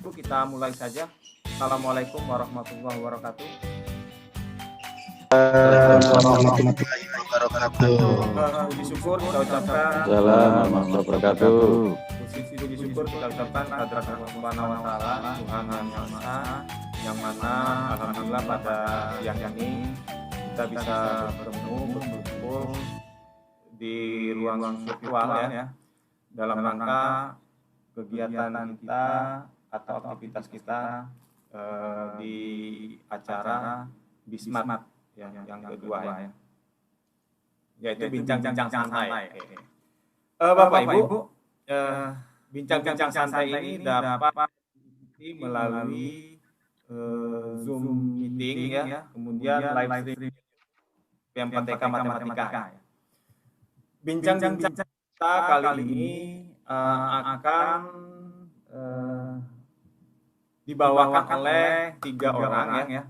Ibu, kita mulai saja. Assalamualaikum warahmatullahi wabarakatuh. Warahmatullahi wabarakatuh. Puji syukur kita ucapkan. Assalamualaikum warahmatullahi wabarakatuh. Puji syukur kita ucapkan kehadirat Allah Subhanahu wa taala, Tuhan yang Maha Esa, yang mana alhamdulillah pada siang ini kita bisa bertemu berkumpul di ruang virtual ya, dalam rangka kegiatan kita atau aktivitas kita di acara Bismat yang kedua ya, yaitu bincang-bincang santai. Bapak Ibu, bincang-bincang santai ini dapat melalui Zoom meeting ya, kemudian live stream PMPTK Matematika. Bincang-bincang kita kali ini akan dibawakan oleh 3 orang ya.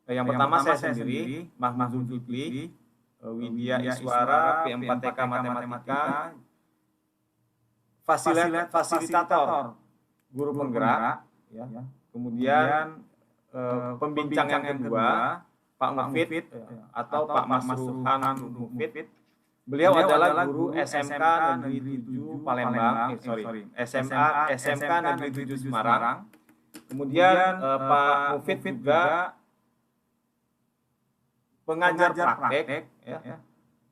Yang pertama saya sendiri, Mahmud Zulkifli, Widya Iswara, PM4TK Matematika, fasilitator, guru penggerak, ya. Kemudian pembincang yang kedua, Pak Mufid atau Pak Masruhan Mufid. Beliau adalah guru SMK Negeri 7 Palembang, SMK Negeri 7 Semarang. Kemudian Pak Mufid juga pengajar praktek ya,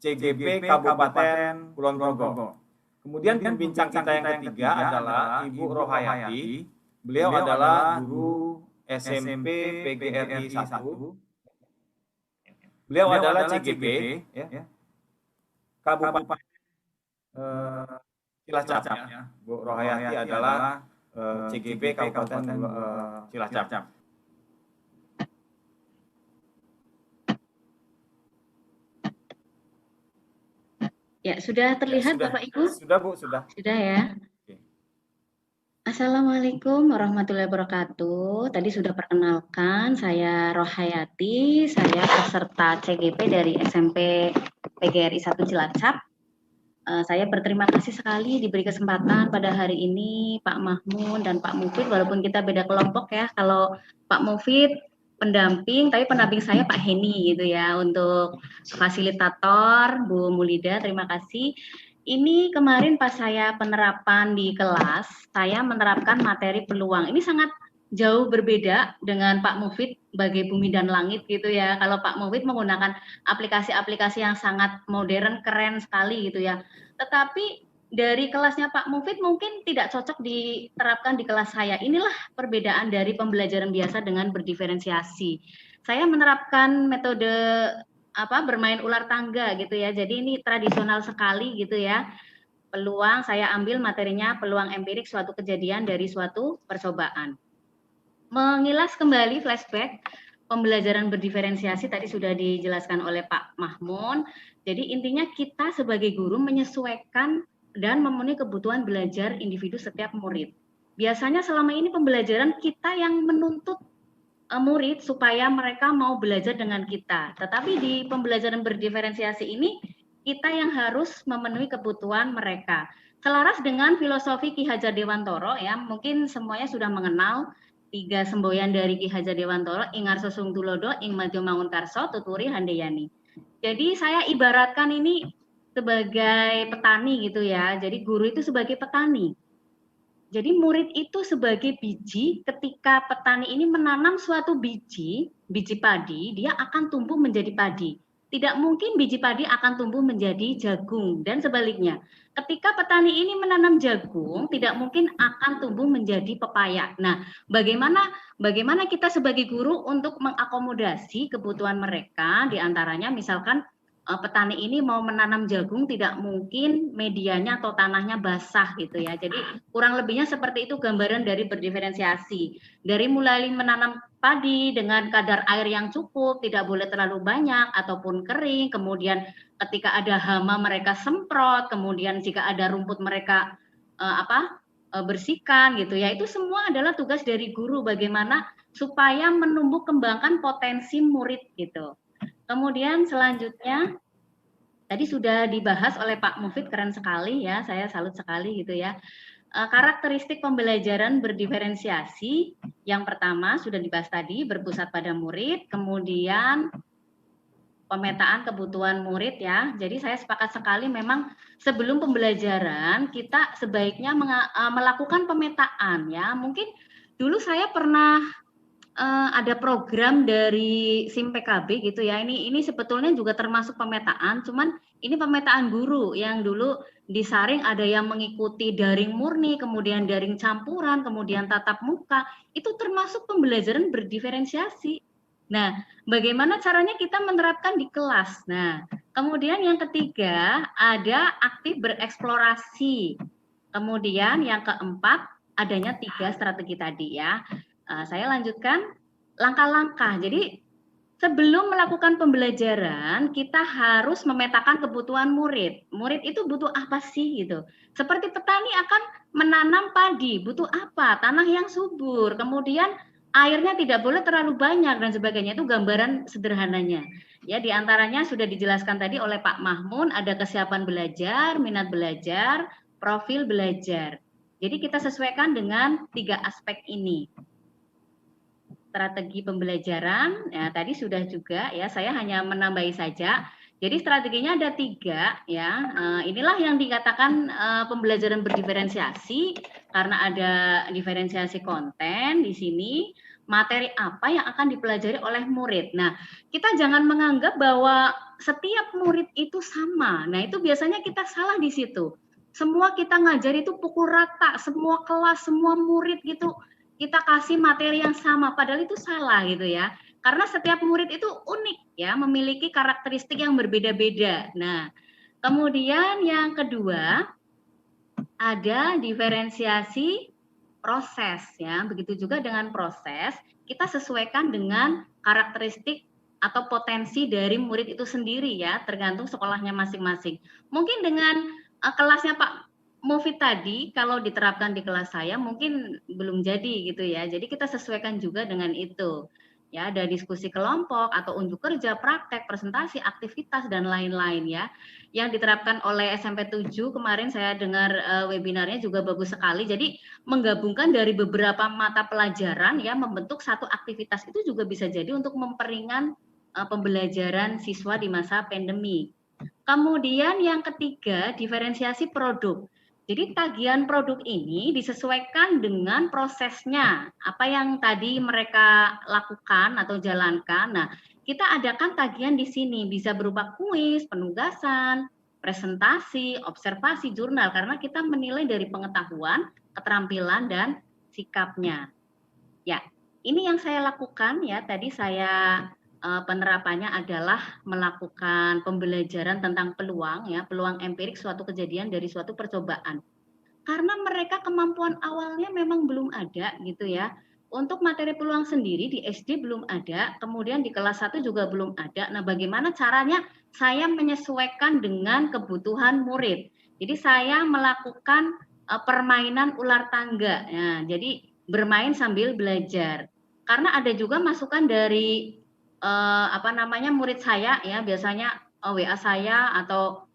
CGP Kabupaten Kulon Progo. Kemudian pembincang kita yang ketiga adalah Ibu Rohayati. Beliau adalah guru SMP PGRI 1. Beliau adalah CGP ya, Kabupaten Cilacap ya. Bu Rohayati adalah CGP Kabupaten Cilacap. Ya, sudah terlihat sudah, Bapak Ibu? Sudah Bu, sudah. Sudah ya. Oke. Assalamualaikum warahmatullahi wabarakatuh. Tadi sudah perkenalkan, saya Rohayati, saya peserta CGP dari SMP PGRI 1 Cilacap. Saya berterima kasih sekali diberi kesempatan pada hari ini Pak Mahmud dan Pak Mufid, walaupun kita beda kelompok ya. Kalau Pak Mufid pendamping, tapi pendamping saya Pak Heni gitu ya. Untuk fasilitator Bu Mulida, terima kasih. Ini kemarin pas saya penerapan di kelas, saya menerapkan materi peluang. Ini sangat jauh berbeda dengan Pak Mufid bagai bumi dan langit gitu ya. Kalau Pak Mufid menggunakan aplikasi-aplikasi yang sangat modern, keren sekali gitu ya. Tetapi dari kelasnya Pak Mufid mungkin tidak cocok diterapkan di kelas saya. Inilah perbedaan dari pembelajaran biasa dengan berdiferensiasi. Saya menerapkan metode bermain ular tangga gitu ya. Jadi ini tradisional sekali gitu ya. Peluang saya ambil materinya peluang empirik suatu kejadian dari suatu percobaan. Mengilas kembali flashback pembelajaran berdiferensiasi tadi sudah dijelaskan oleh Pak Mahmud. Jadi intinya kita sebagai guru menyesuaikan dan memenuhi kebutuhan belajar individu setiap murid. Biasanya selama ini pembelajaran kita yang menuntut murid supaya mereka mau belajar dengan kita. Tetapi di pembelajaran berdiferensiasi ini kita yang harus memenuhi kebutuhan mereka. Selaras dengan filosofi Ki Hajar Dewantoro ya, mungkin semuanya sudah mengenal 3 semboyan dari Ki Hajar Dewantoro, Ingarso Sungtulodo, Ing Madjo Mangunkarso, Tuturi Handayani. Jadi saya ibaratkan ini sebagai petani gitu ya. Jadi guru itu sebagai petani. Jadi murid itu sebagai biji, ketika petani ini menanam suatu biji padi, dia akan tumbuh menjadi padi. Tidak mungkin biji padi akan tumbuh menjadi jagung dan sebaliknya. Ketika petani ini menanam jagung, tidak mungkin akan tumbuh menjadi pepaya. Nah, bagaimana kita sebagai guru untuk mengakomodasi kebutuhan mereka, diantaranya misalkan petani ini mau menanam jagung tidak mungkin medianya atau tanahnya basah gitu ya. Jadi kurang lebihnya seperti itu gambaran dari berdiferensiasi. Dari mulai menanam padi dengan kadar air yang cukup, tidak boleh terlalu banyak ataupun kering. Kemudian ketika ada hama mereka semprot, kemudian jika ada rumput mereka bersihkan gitu ya. Itu semua adalah tugas dari guru bagaimana supaya menumbuh kembangkan potensi murid gitu. Kemudian selanjutnya tadi sudah dibahas oleh Pak Mufid, keren sekali ya, saya salut sekali gitu ya. Karakteristik pembelajaran berdiferensiasi, yang pertama sudah dibahas tadi, berpusat pada murid, kemudian pemetaan kebutuhan murid ya. Jadi saya sepakat sekali memang sebelum pembelajaran kita sebaiknya melakukan pemetaan ya. Mungkin dulu saya pernah ada program dari SIM PKB gitu ya. Ini sebetulnya juga termasuk pemetaan, cuman ini pemetaan guru yang dulu disaring, ada yang mengikuti daring murni, kemudian daring campuran, kemudian tatap muka. Itu termasuk pembelajaran berdiferensiasi. Nah, bagaimana caranya kita menerapkan di kelas? Nah, kemudian yang ketiga ada aktif bereksplorasi. Kemudian yang keempat adanya 3 strategi tadi ya. Saya lanjutkan langkah-langkah. Jadi sebelum melakukan pembelajaran, kita harus memetakan kebutuhan murid. Murid itu butuh apa sih gitu. Seperti petani akan menanam padi, butuh apa? Tanah yang subur, kemudian airnya tidak boleh terlalu banyak dan sebagainya. Itu gambaran sederhananya. Ya, di antaranya sudah dijelaskan tadi oleh Pak Mahmun, ada kesiapan belajar, minat belajar, profil belajar. Jadi kita sesuaikan dengan 3 aspek ini. Strategi pembelajaran, ya tadi sudah juga ya, saya hanya menambahi saja. Jadi strateginya ada 3 ya. Inilah yang dikatakan pembelajaran berdiferensiasi karena ada diferensiasi konten di sini. Materi apa yang akan dipelajari oleh murid. Nah, kita jangan menganggap bahwa setiap murid itu sama. Nah, itu biasanya kita salah di situ. Semua kita ngajar itu pukul rata, semua kelas, semua murid gitu kita kasih materi yang sama, padahal itu salah gitu ya. Karena setiap murid itu unik ya, memiliki karakteristik yang berbeda-beda. Nah, kemudian yang kedua ada diferensiasi proses ya. Begitu juga dengan proses, kita sesuaikan dengan karakteristik atau potensi dari murid itu sendiri ya, tergantung sekolahnya masing-masing. Mungkin dengan kelasnya Pak Mufid tadi, kalau diterapkan di kelas saya mungkin belum jadi gitu ya. Jadi kita sesuaikan juga dengan itu. Ya, ada diskusi kelompok atau unjuk kerja, praktek, presentasi, aktivitas dan lain-lain ya. Yang diterapkan oleh SMP 7 kemarin saya dengar webinarnya juga bagus sekali. Jadi menggabungkan dari beberapa mata pelajaran ya, membentuk satu aktivitas itu juga bisa jadi untuk memperingan pembelajaran siswa di masa pandemi. Kemudian yang ketiga, diferensiasi produk. Jadi tagihan produk ini disesuaikan dengan prosesnya, apa yang tadi mereka lakukan atau jalankan. Nah, kita adakan tagihan di sini, bisa berupa kuis, penugasan, presentasi, observasi, jurnal, karena kita menilai dari pengetahuan, keterampilan, dan sikapnya. Ya, ini yang saya lakukan ya, tadi saya penerapannya adalah melakukan pembelajaran tentang peluang ya, peluang empirik suatu kejadian dari suatu percobaan. Karena mereka kemampuan awalnya memang belum ada gitu ya. Untuk materi peluang sendiri di SD belum ada, kemudian di kelas 1 juga belum ada. Nah, bagaimana caranya saya menyesuaikan dengan kebutuhan murid. Jadi saya melakukan permainan ular tangga. Nah, jadi bermain sambil belajar. Karena ada juga masukan dari murid saya ya, biasanya WA saya atau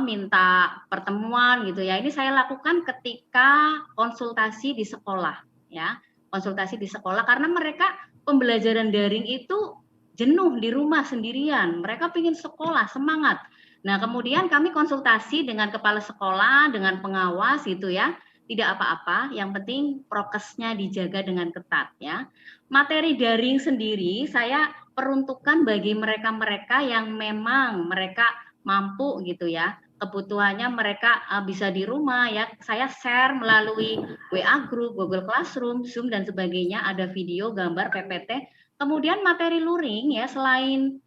minta pertemuan gitu ya. Ini saya lakukan ketika konsultasi di sekolah ya. Konsultasi di sekolah karena mereka pembelajaran daring itu jenuh di rumah sendirian. Mereka ingin sekolah, semangat. Nah, kemudian kami konsultasi dengan kepala sekolah, dengan pengawas gitu ya. Tidak apa-apa, yang penting prokesnya dijaga dengan ketat ya. Materi daring sendiri saya peruntukkan bagi mereka-mereka yang memang mereka mampu gitu ya. Kebutuhannya mereka bisa di rumah ya. Saya share melalui WA group, Google Classroom, Zoom dan sebagainya, ada video, gambar, PPT. Kemudian materi luring ya, selain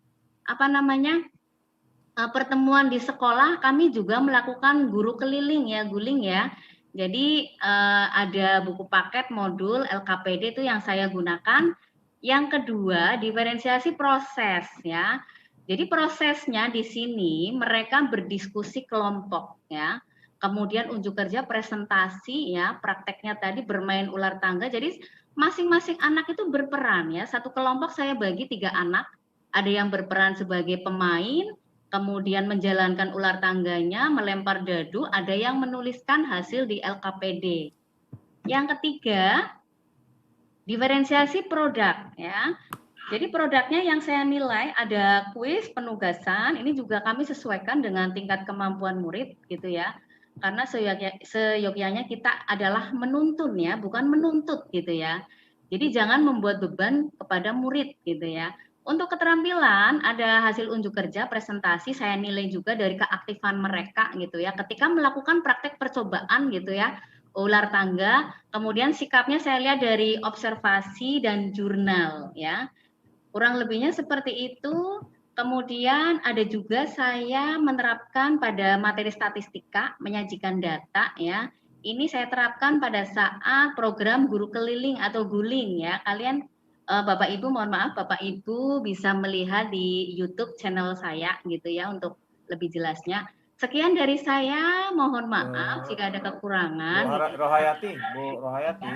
pertemuan di sekolah, kami juga melakukan guru keliling ya, guling ya. Jadi ada buku paket modul LKPD itu yang saya gunakan. Yang kedua, diferensiasi proses ya. Jadi prosesnya di sini mereka berdiskusi kelompok ya. Kemudian unjuk kerja, presentasi ya, prakteknya tadi bermain ular tangga. Jadi masing-masing anak itu berperan ya. Satu kelompok saya bagi 3 anak. Ada yang berperan sebagai pemain, kemudian menjalankan ular tangganya, melempar dadu, ada yang menuliskan hasil di LKPD. Yang ketiga, diferensiasi produk ya. Jadi produknya yang saya nilai ada kuis, penugasan, ini juga kami sesuaikan dengan tingkat kemampuan murid gitu ya. Karena seyogyanya kita adalah menuntun ya, bukan menuntut gitu ya. Jadi jangan membuat beban kepada murid gitu ya. Untuk keterampilan ada hasil unjuk kerja, presentasi, saya nilai juga dari keaktifan mereka gitu ya. Ketika melakukan praktek percobaan gitu ya, ular tangga, kemudian sikapnya saya lihat dari observasi dan jurnal ya. Kurang lebihnya seperti itu. Kemudian ada juga saya menerapkan pada materi statistika, menyajikan data ya. Ini saya terapkan pada saat program guru keliling atau guling ya. Kalian Bapak Ibu, mohon maaf Bapak Ibu bisa melihat di YouTube channel saya gitu ya untuk lebih jelasnya. Sekian dari saya, mohon maaf jika ada kekurangan. Bu Rohayati.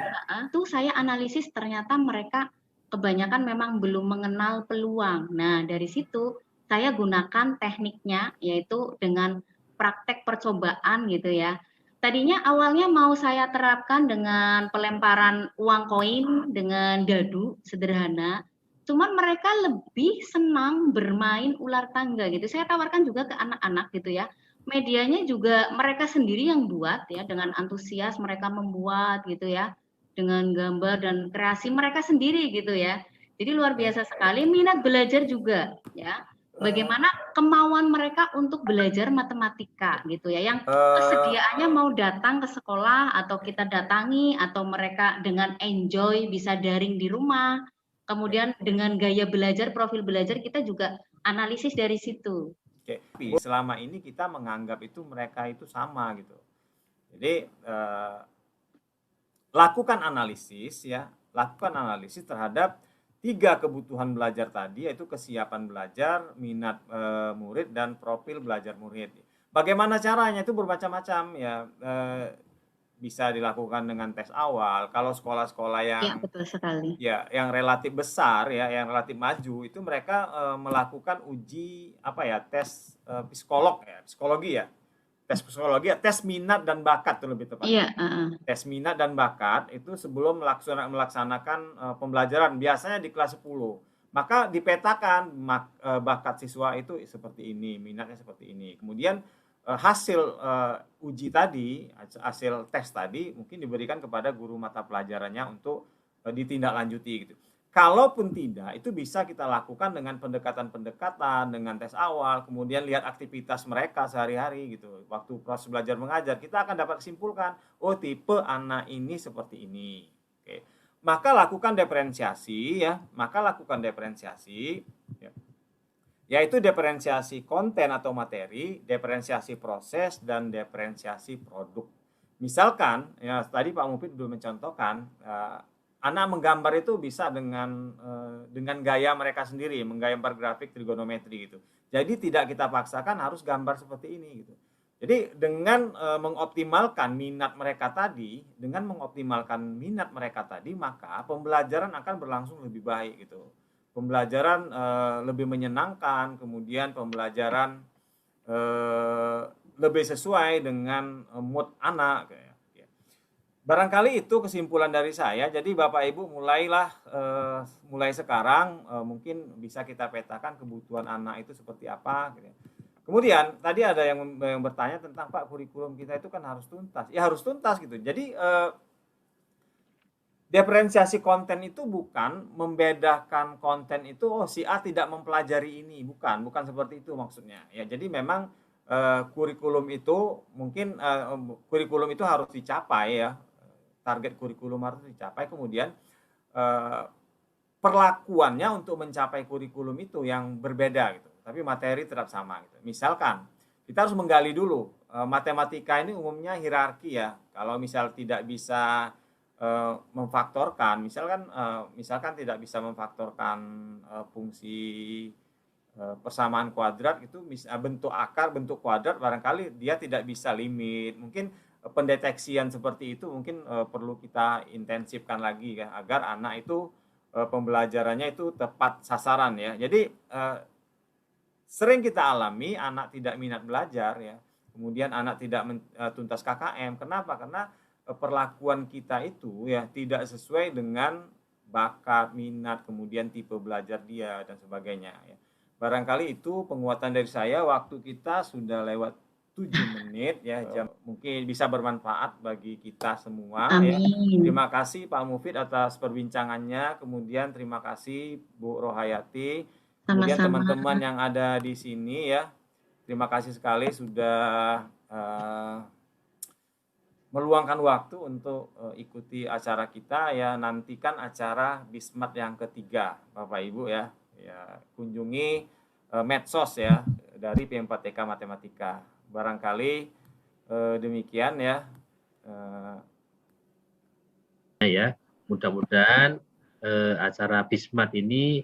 Tuh saya analisis ternyata mereka kebanyakan memang belum mengenal peluang. Nah, dari situ saya gunakan tekniknya yaitu dengan praktek percobaan gitu ya. Tadinya awalnya mau saya terapkan dengan pelemparan uang koin dengan dadu sederhana. Cuman mereka lebih senang bermain ular tangga gitu. Saya tawarkan juga ke anak-anak gitu ya. Medianya juga mereka sendiri yang buat ya, dengan antusias mereka membuat gitu ya, dengan gambar dan kreasi mereka sendiri gitu ya. Jadi luar biasa sekali, minat belajar juga ya. Bagaimana kemauan mereka untuk belajar matematika gitu ya, yang kesediaannya mau datang ke sekolah atau kita datangi, atau mereka dengan enjoy bisa daring di rumah. Kemudian dengan gaya belajar, profil belajar kita juga analisis dari situ. Oke, tapi selama ini kita menganggap itu mereka itu sama gitu. Jadi lakukan analisis terhadap 3 kebutuhan belajar tadi, yaitu kesiapan belajar, minat murid, dan profil belajar murid. Bagaimana caranya? Itu bermacam-macam ya. Bisa dilakukan dengan tes awal. Kalau sekolah-sekolah yang Ya, betul sekali. Ya, yang relatif besar ya, yang relatif maju itu mereka melakukan uji tes psikologi ya. Tes psikologi ya, tes minat dan bakat itu lebih tepatnya. Iya, Tes minat dan bakat itu sebelum melaksanakan pembelajaran biasanya di kelas 10. Maka dipetakan bakat siswa itu seperti ini, minatnya seperti ini. Kemudian hasil uji tadi, hasil tes tadi mungkin diberikan kepada guru mata pelajarannya untuk ditindaklanjuti gitu. Kalaupun tidak, itu bisa kita lakukan dengan pendekatan-pendekatan, dengan tes awal, kemudian lihat aktivitas mereka sehari-hari gitu. Waktu proses belajar mengajar, kita akan dapat simpulkan, oh tipe anak ini seperti ini. Oke. Maka lakukan diferensiasi ya, ya. Yaitu diferensiasi konten atau materi, diferensiasi proses, dan diferensiasi produk. Misalkan, ya tadi Pak Mufid sudah mencontohkan, anak menggambar itu bisa dengan gaya mereka sendiri, menggambar grafik trigonometri gitu. Jadi tidak kita paksakan harus gambar seperti ini gitu. Jadi dengan mengoptimalkan minat mereka tadi, maka pembelajaran akan berlangsung lebih baik gitu. Pembelajaran lebih menyenangkan, kemudian pembelajaran lebih sesuai dengan mood anak. Barangkali itu kesimpulan dari saya. Jadi Bapak Ibu mulai sekarang mungkin bisa kita petakan kebutuhan anak itu seperti apa. Gitu. Kemudian tadi ada yang bertanya tentang Pak, kurikulum kita itu kan harus tuntas. Ya harus tuntas gitu. Jadi diferensiasi konten itu bukan membedakan konten itu si A tidak mempelajari ini, bukan seperti itu maksudnya. Ya jadi memang kurikulum itu mungkin kurikulum itu harus dicapai ya. Target kurikulum harus dicapai, kemudian perlakuannya untuk mencapai kurikulum itu yang berbeda gitu, tapi materi tetap sama gitu. Misalkan kita harus menggali dulu, matematika ini umumnya hierarki ya. Kalau misal tidak bisa memfaktorkan, misalkan tidak bisa memfaktorkan fungsi persamaan kuadrat itu, bentuk akar, bentuk kuadrat, barangkali dia tidak bisa limit. Mungkin pendeteksian seperti itu mungkin perlu kita intensifkan lagi ya, agar anak itu pembelajarannya itu tepat sasaran ya. Jadi sering kita alami anak tidak minat belajar ya. Kemudian anak tidak tuntas KKM. Kenapa? Karena perlakuan kita itu ya tidak sesuai dengan bakat, minat, kemudian tipe belajar dia dan sebagainya ya. Barangkali itu penguatan dari saya. Waktu kita sudah lewat 7 menit ya, mungkin bisa bermanfaat bagi kita semua. Amin. Ya. Terima kasih Pak Mufid atas perbincangannya. Kemudian terima kasih Bu Rohayati. Kemudian teman-teman yang ada di sini ya. Terima kasih sekali sudah meluangkan waktu untuk ikuti acara kita ya. Nantikan acara Bismat yang ketiga Bapak Ibu ya. Ya, kunjungi medsos ya dari PM4TK Matematika. Barangkali demikian ya. Ya, mudah-mudahan acara Bismat ini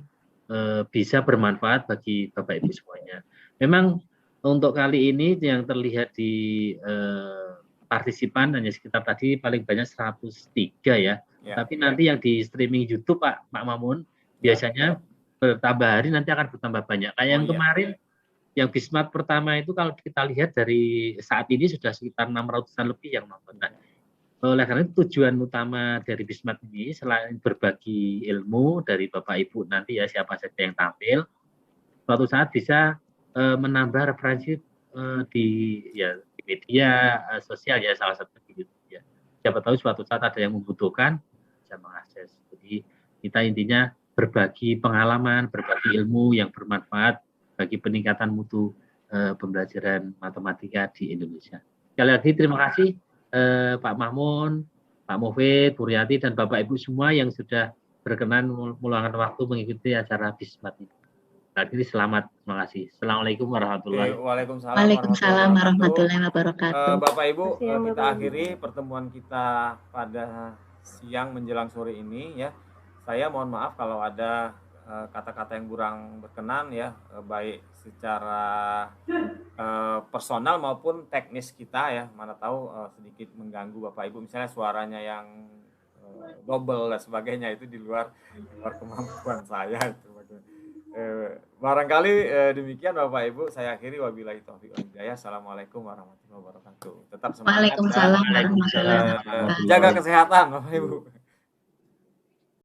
bisa bermanfaat bagi Bapak Ibu semuanya. Memang untuk kali ini yang terlihat di partisipan hanya sekitar tadi paling banyak 103 ya. Tapi nanti yang di streaming YouTube Pak Mamun biasanya bertambah hari nanti akan bertambah banyak. Kayak yang kemarin yang Bismat pertama itu kalau kita lihat dari saat ini sudah sekitar 600-an lebih yang nonton. Nah, oleh karena itu tujuan utama dari Bismat ini selain berbagi ilmu dari Bapak Ibu nanti ya siapa saja yang tampil, suatu saat bisa menambah referensi di media sosial ya salah satu di YouTube ya. Siapa tahu suatu saat ada yang membutuhkan bisa mengakses. Jadi kita intinya berbagi pengalaman, berbagi ilmu yang bermanfaat bagi peningkatan mutu pembelajaran matematika di Indonesia. Sekali lagi terima kasih Pak Mahmun, Pak Mufid, Bu Riyati, dan Bapak Ibu semua yang sudah berkenan meluangkan waktu mengikuti acara Bismat ini. Jadi selamat, terima kasih. Assalamualaikum warahmatullahi wabarakatuh. Waalaikumsalam warahmatullahi wabarakatuh. Bapak Ibu, kita akhiri pertemuan kita pada siang menjelang sore ini ya. Saya mohon maaf kalau ada kata-kata yang kurang berkenan ya, baik secara personal maupun teknis kita ya. Mana tahu sedikit mengganggu Bapak Ibu, misalnya suaranya yang double dan sebagainya, itu di luar kemampuan saya itu. Barangkali demikian Bapak Ibu, saya akhiri wabillahi taufiq wal hidayah. Assalamualaikum warahmatullahi wabarakatuh. Tetap semangat. Waalaikumsalam warahmatullahi wabarakatuh. Jaga kesehatan Bapak Ibu.